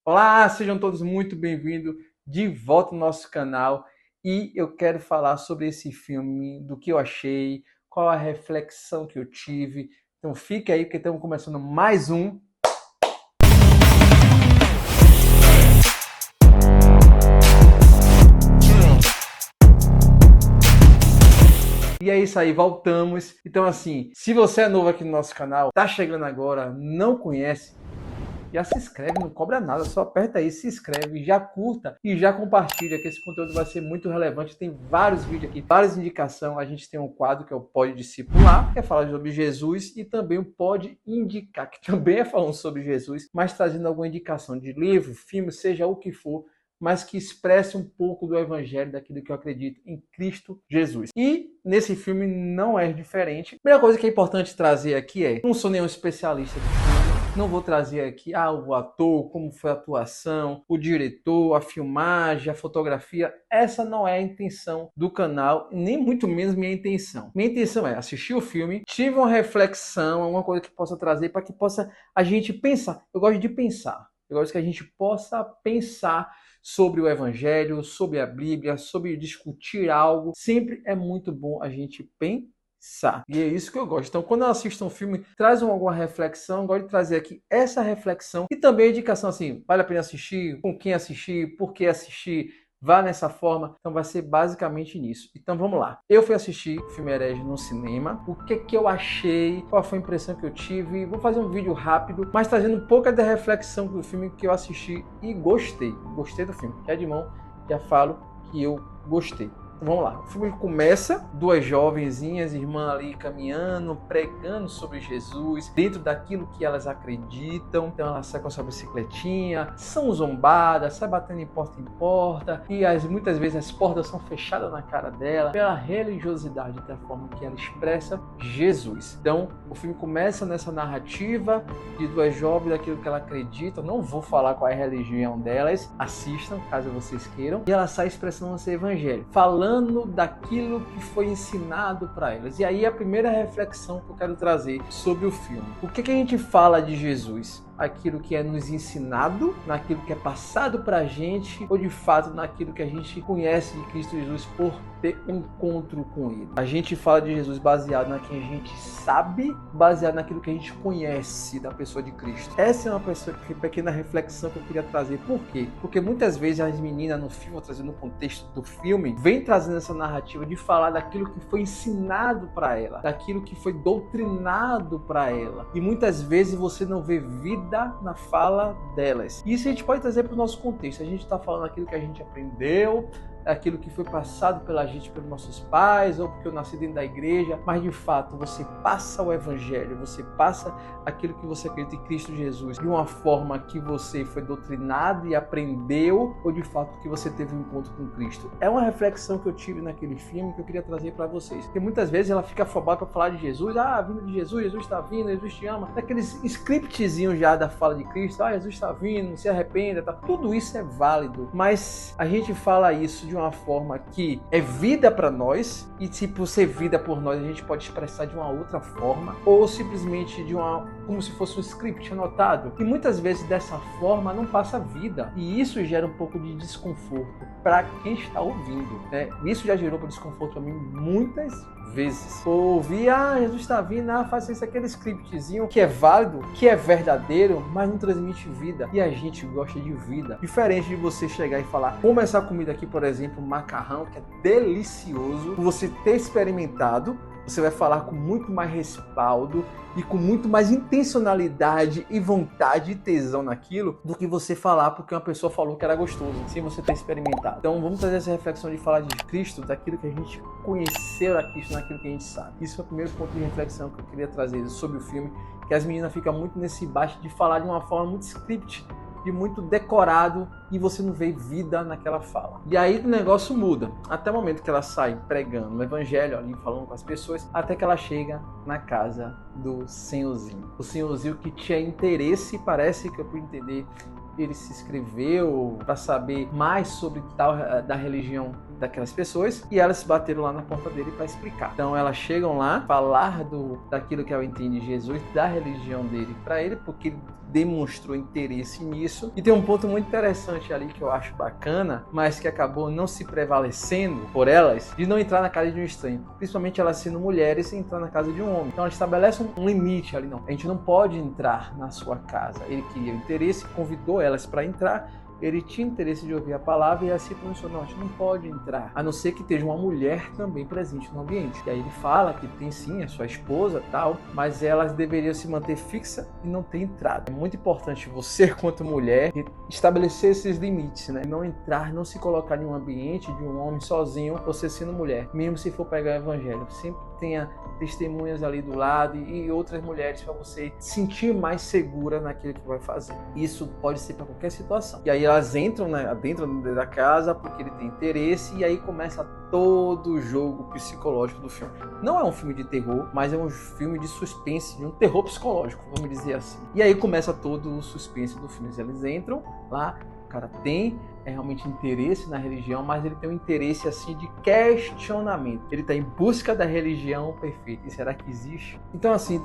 Olá, sejam todos muito bem-vindos de volta no nosso canal e eu quero falar sobre esse filme, do que eu achei, qual a reflexão que eu tive. Então fica aí porque estamos começando mais um. E é isso aí, voltamos. Então assim, se você é novo aqui no nosso canal, tá chegando agora, não conhece, já se inscreve, não cobra nada, só aperta aí, se inscreve, já curta e já compartilha, que esse conteúdo vai ser muito relevante. Tem vários vídeos aqui, várias indicações. A gente tem um quadro que é o Pode Discipular, que é falar sobre Jesus, e também o Pode Indicar, que também é falando sobre Jesus, mas trazendo alguma indicação de livro, filme, seja o que for, mas que expresse um pouco do evangelho, daquilo que eu acredito em Cristo Jesus. E nesse filme não é diferente. A primeira coisa que é importante trazer aqui não sou nenhum especialista de filme, não vou trazer aqui o ator, como foi a atuação, o diretor, a filmagem, a fotografia. Essa não é a intenção do canal, nem muito menos minha intenção. Minha intenção é assistir o filme, tive uma reflexão, alguma coisa que possa trazer para que possa a gente pensar. Eu gosto de pensar. Eu gosto que a gente possa pensar sobre o Evangelho, sobre a Bíblia, sobre discutir algo. Sempre é muito bom a gente pensar. E é isso que eu gosto. Então, quando eu assisto um filme, traz alguma reflexão, eu gosto de trazer aqui essa reflexão e também a indicação assim, vale a pena assistir, com quem assistir, por que assistir, vá nessa forma. Então vai ser basicamente nisso. Então vamos lá. Eu fui assistir o filme Herege no cinema. O que eu achei, qual foi a impressão que eu tive. Vou fazer um vídeo rápido, mas trazendo um pouco da reflexão do filme que eu assisti e gostei. Gostei do filme. Já de mão, já falo que eu gostei. Então, vamos lá, o filme começa, duas jovenzinhas, irmãs ali caminhando, pregando sobre Jesus, dentro daquilo que elas acreditam. Então elas saem com a sua bicicletinha, são zombadas, saem batendo em porta, e muitas vezes as portas são fechadas na cara dela, pela religiosidade da forma que ela expressa Jesus. Então o filme começa nessa narrativa de duas jovens, daquilo que ela acredita. Não vou falar qual é a religião delas, assistam caso vocês queiram, e ela sai expressando esse evangelho, falando daquilo que foi ensinado para elas. E aí a primeira reflexão que eu quero trazer sobre o filme. O que a gente fala de Jesus? Aquilo que é nos ensinado, naquilo que é passado para a gente, ou de fato naquilo que a gente conhece de Cristo Jesus por ter um encontro com Ele. A gente fala de Jesus baseado naquilo que a gente sabe, baseado naquilo que a gente conhece da pessoa de Cristo. Essa é uma pequena reflexão que eu queria trazer. Por quê? Porque muitas vezes as meninas no filme, trazendo o contexto do filme, vem trazendo essa narrativa de falar daquilo que foi ensinado para ela, daquilo que foi doutrinado para ela. E muitas vezes você não vê vida na fala delas. Isso a gente pode trazer para o nosso contexto. A gente está falando aquilo que a gente aprendeu, aquilo que foi passado pela gente, pelos nossos pais, ou porque eu nasci dentro da igreja, mas de fato você passa o evangelho, você passa aquilo que você acredita em Cristo Jesus de uma forma que você foi doutrinado e aprendeu, ou de fato que você teve um encontro com Cristo. É uma reflexão que eu tive naquele filme que eu queria trazer para vocês, porque muitas vezes ela fica afobada para falar de Jesus, a vinda de Jesus, Jesus está vindo, Jesus te ama, daqueles scriptzinhos já da fala de Cristo, Jesus está vindo, se arrependa, tá? Tudo isso é válido, mas a gente fala isso de uma forma que é vida para nós, e se por ser vida por nós a gente pode expressar de uma outra forma, ou simplesmente como se fosse um script anotado, e muitas vezes dessa forma não passa vida, e isso gera um pouco de desconforto para quem está ouvindo, né? Isso já gerou desconforto para mim muitas vezes. Ouvir, Jesus está vindo, faz isso, aquele scriptzinho que é válido, que é verdadeiro, mas não transmite vida. E a gente gosta de vida. Diferente de você chegar e falar, como essa comida aqui, por exemplo, macarrão, que é delicioso, você ter experimentado, você vai falar com muito mais respaldo e com muito mais intencionalidade e vontade e tesão naquilo do que você falar porque uma pessoa falou que era gostoso, sem você ter experimentado. Então vamos trazer essa reflexão de falar de Cristo, daquilo que a gente conheceu a Cristo, naquilo que a gente sabe. Isso é o primeiro ponto de reflexão que eu queria trazer sobre o filme, que as meninas ficam muito nesse embate de falar de uma forma muito script, de muito decorado, e você não vê vida naquela fala. E aí o negócio muda, até o momento que ela sai pregando o evangelho ali, falando com as pessoas, até que ela chega na casa do senhorzinho. O senhorzinho que tinha interesse, parece que eu pude entender, ele se inscreveu para saber mais sobre tal da religião daquelas pessoas, e elas bateram lá na porta dele para explicar. Então elas chegam lá, falar daquilo que ela entende de Jesus, da religião dele para ele, porque ele demonstrou interesse nisso. E tem um ponto muito interessante ali que eu acho bacana, mas que acabou não se prevalecendo por elas, de não entrar na casa de um estranho, principalmente elas sendo mulheres e entrar na casa de um homem. Então ela estabelece um limite ali, não, a gente não pode entrar na sua casa. Ele queria o interesse, convidou elas para entrar. Ele tinha interesse de ouvir a palavra e assim pronunciou, não, a gente não pode entrar, a não ser que esteja uma mulher também presente no ambiente. E aí ele fala que tem sim a sua esposa tal, mas elas deveriam se manter fixa e não ter entrada. É muito importante você, quanto mulher, estabelecer esses limites, né? Não entrar, não se colocar em um ambiente de um homem sozinho, você sendo mulher, mesmo se for pegar o evangelho. Sempre tenha testemunhas ali do lado e outras mulheres para você sentir mais segura naquilo que vai fazer. Isso pode ser para qualquer situação. E aí elas entram dentro da casa porque ele tem interesse, e aí começa todo o jogo psicológico do filme. Não é um filme de terror, mas é um filme de suspense, de um terror psicológico, vamos dizer assim. E aí começa todo o suspense do filme. Eles entram lá, o cara tem realmente interesse na religião, mas ele tem um interesse assim de questionamento. Ele está em busca da religião perfeita. E será que existe? Então assim,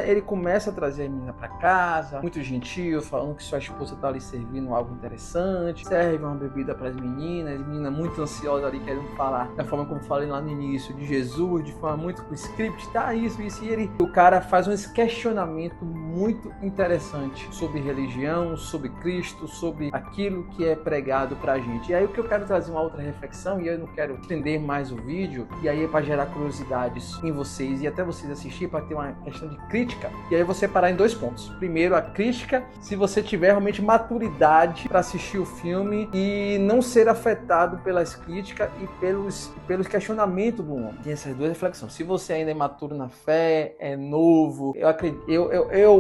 ele começa a trazer a menina para casa, muito gentil, falando que sua esposa está ali servindo algo interessante, serve uma bebida para as meninas, menina muito ansiosa ali querendo falar da forma como falei lá no início de Jesus, de forma muito com script, tá isso, e o cara faz um questionamento muito interessante sobre religião, sobre Cristo, sobre aquilo que é pregado pra gente. E aí o que eu quero trazer uma outra reflexão, e eu não quero estender mais o vídeo, e aí é para gerar curiosidades em vocês e até vocês assistirem, para ter uma questão de crítica. E aí você parar em 2 pontos. Primeiro, a crítica, se você tiver realmente maturidade para assistir o filme e não ser afetado pelas críticas e pelos questionamentos do homem. Tem essas 2 reflexões. Se você ainda é maturo na fé, é novo,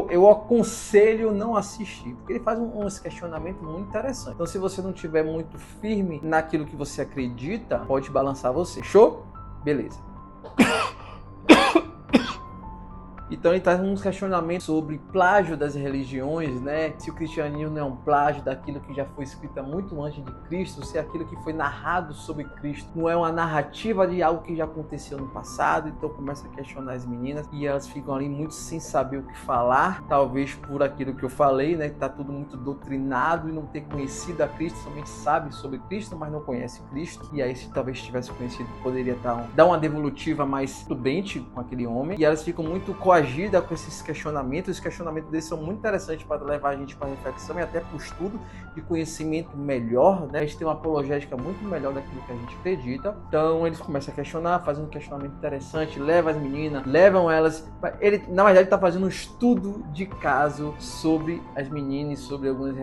eu aconselho não assistir, porque ele faz uns questionamentos muito interessantes. Então se você não tiver muito firme naquilo que você acredita, pode balançar você. Show? Beleza. Então ele traz uns questionamentos sobre plágio das religiões, né? Se o cristianismo não é um plágio daquilo que já foi escrito muito antes de Cristo, se aquilo que foi narrado sobre Cristo não é uma narrativa de algo que já aconteceu no passado. Então começa a questionar as meninas e elas ficam ali muito sem saber o que falar, talvez por aquilo que eu falei, né? Que tá tudo muito doutrinado e não ter conhecido a Cristo, somente sabe sobre Cristo, mas não conhece Cristo. E aí se talvez tivesse conhecido, poderia dar uma devolutiva mais prudente com aquele homem. E elas ficam muito coagidas com esses questionamentos. Os questionamentos deles são muito interessantes para levar a gente para reflexão e até para o estudo de conhecimento melhor, né? A gente tem uma apologética muito melhor daquilo que a gente acredita. Então eles começam a questionar, fazendo um questionamento interessante, levam as meninas, levam elas. Ele, na verdade, está fazendo um estudo de caso sobre as meninas e sobre algumas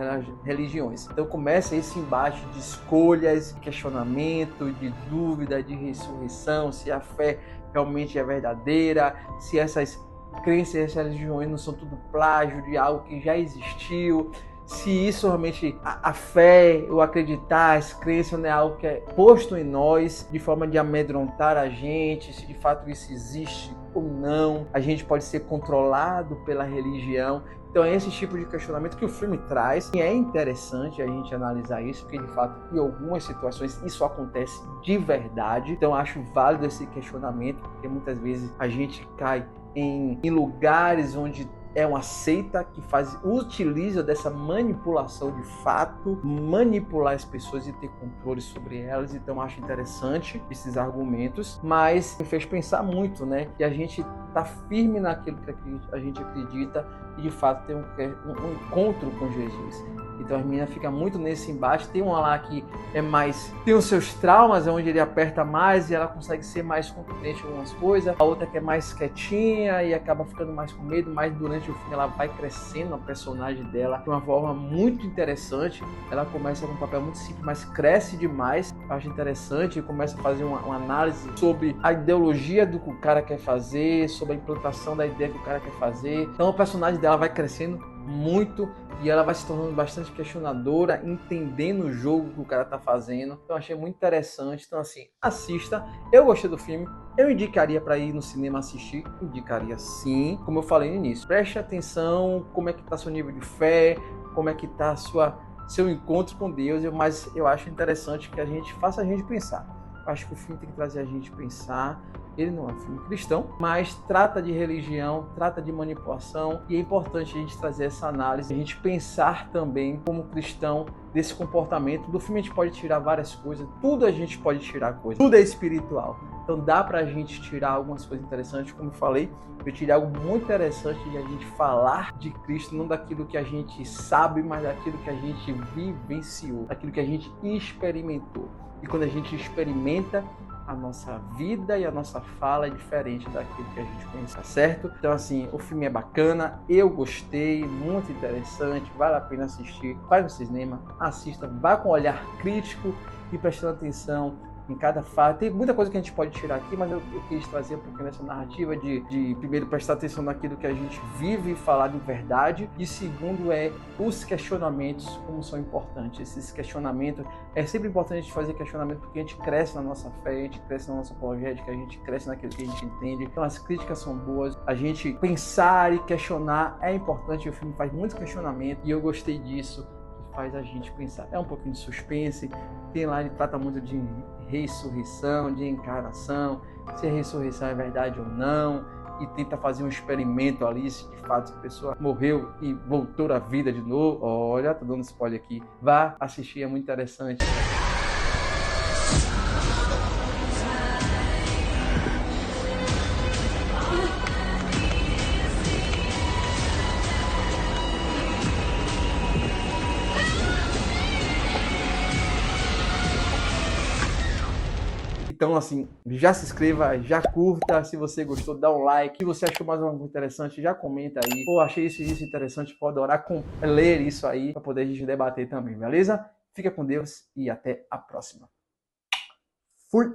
religiões. Então começa esse embate de escolhas, de questionamento, de dúvida, de ressurreição, se a fé realmente é verdadeira, se essas crenças e essas religiões não são tudo plágio de algo que já existiu, se isso realmente, a fé, o acreditar, as crenças não é algo que é posto em nós de forma de amedrontar a gente, se de fato isso existe ou não, a gente pode ser controlado pela religião. Então é esse tipo de questionamento que o filme traz, e é interessante a gente analisar isso, porque de fato em algumas situações isso acontece de verdade. Então acho válido esse questionamento, porque muitas vezes a gente cai em lugares onde é uma seita que utiliza dessa manipulação de fato, manipular as pessoas e ter controle sobre elas. Então acho interessante esses argumentos, mas me fez pensar muito, né? Que a gente tá firme naquilo que a gente acredita e de fato ter um encontro com Jesus. Então a menina fica muito nesse embate. Tem uma lá que é mais, tem os seus traumas, é onde ele aperta mais e ela consegue ser mais contundente em algumas coisas. A outra que é mais quietinha e acaba ficando mais com medo, mas durante o filme ela vai crescendo a personagem dela de uma forma muito interessante. Ela começa com um papel muito simples, mas cresce demais. Eu acho interessante e começa a fazer uma análise sobre a ideologia do que o cara quer fazer, sobre a implantação da ideia que o cara quer fazer. Então o personagem dela vai crescendo muito e ela vai se tornando bastante questionadora, entendendo o jogo que o cara tá fazendo. Então achei muito interessante. Então assim, assista. Eu gostei do filme. Eu indicaria para ir no cinema assistir? Indicaria sim. Como eu falei no início, preste atenção como é que tá seu nível de fé, como é que tá seu encontro com Deus, mas eu acho interessante que faça a gente pensar. acho que o filme tem que trazer a gente a pensar. Ele não é um filme cristão, mas trata de religião, trata de manipulação, e é importante a gente trazer essa análise, a gente pensar também como cristão desse comportamento. Do filme a gente pode tirar várias coisas, tudo a gente pode tirar coisas, tudo é espiritual. Então dá pra gente tirar algumas coisas interessantes, como eu falei, eu tirei algo muito interessante de a gente falar de Cristo, não daquilo que a gente sabe, mas daquilo que a gente vivenciou, daquilo que a gente experimentou. E quando a gente experimenta, a nossa vida e a nossa fala é diferente daquilo que a gente conhece, tá certo? Então, assim, o filme é bacana, eu gostei, muito interessante, vale a pena assistir. Vai no cinema, assista, vá com um olhar crítico e prestando atenção em cada fato. Tem muita coisa que a gente pode tirar aqui, mas eu quis trazer um pouquinho dessa narrativa de primeiro, prestar atenção naquilo que a gente vive e falar de verdade, e segundo os questionamentos, como são importantes. Esses questionamentos, é sempre importante a gente fazer questionamento porque a gente cresce na nossa fé, a gente cresce na nossa apologética, a gente cresce naquilo que a gente entende. Então as críticas são boas, a gente pensar e questionar é importante. O filme faz muito questionamento e eu gostei disso, que faz a gente pensar. É um pouquinho de suspense, tem lá, ele trata muito de ressurreição, de encarnação, se a ressurreição é verdade ou não, e tenta fazer um experimento ali, se de fato a pessoa morreu e voltou à vida de novo. Olha, tô dando spoiler aqui. Vá assistir, é muito interessante. Então, assim, já se inscreva, já curta, se você gostou, dá um like. Se você achou mais algo interessante, já comenta aí. Pô, achei isso interessante, pode adorar ler isso aí, para poder a gente debater também, beleza? Fica com Deus e até a próxima. Fui!